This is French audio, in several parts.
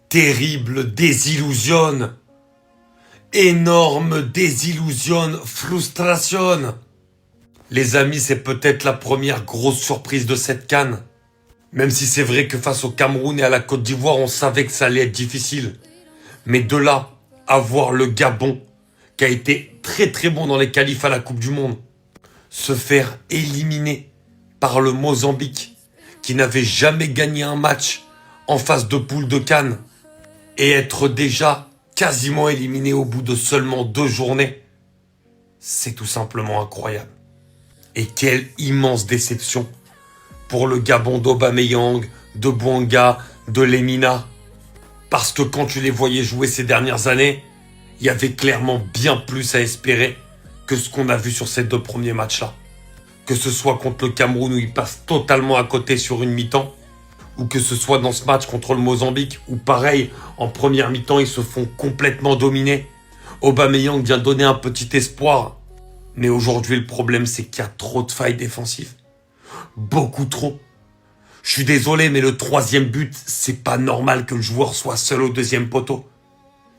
Terrible désillusion. Énorme désillusion, frustration. Les amis, c'est peut-être la première grosse surprise de cette CAN. Même si c'est vrai que face au Cameroun et à la Côte d'Ivoire, on savait que ça allait être difficile. Mais de là à voir le Gabon, qui a été très très bon dans les qualifs à la Coupe du Monde, se faire éliminer par le Mozambique, qui n'avait jamais gagné un match en phase de poule de CAN, et être déjà quasiment éliminé au bout de seulement 2 journées, c'est tout simplement incroyable. Et quelle immense déception pour le Gabon d'Aubameyang, de Bouanga, de Lemina. Parce que quand tu les voyais jouer ces dernières années, il y avait clairement bien plus à espérer que ce qu'on a vu sur ces 2 premiers matchs-là. Que ce soit contre le Cameroun où ils passent totalement à côté sur une mi-temps, ou que ce soit dans ce match contre le Mozambique où pareil, en première mi-temps, ils se font complètement dominer. Aubameyang vient donner un petit espoir. Mais aujourd'hui, le problème, c'est qu'il y a trop de failles défensives. Beaucoup trop. Je suis désolé, mais le 3e but, c'est pas normal que le joueur soit seul au 2e poteau.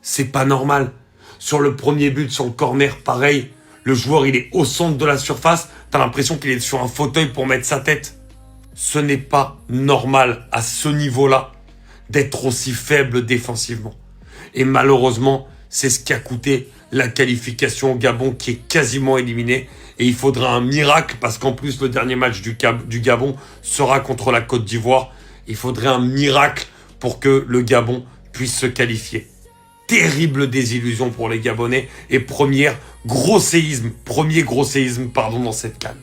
C'est pas normal. Sur le premier but, sur le corner, pareil. Le joueur, il est au centre de la surface. T'as l'impression qu'il est sur un fauteuil pour mettre sa tête. Ce n'est pas normal à ce niveau-là d'être aussi faible défensivement. Et malheureusement, c'est ce qui a coûté la qualification au Gabon qui est quasiment éliminé. Et il faudra un miracle parce qu'en plus, le dernier match du Gabon sera contre la Côte d'Ivoire. Il faudrait un miracle pour que le Gabon puisse se qualifier. Terrible désillusion pour les Gabonais et premier gros séisme dans cette CAN.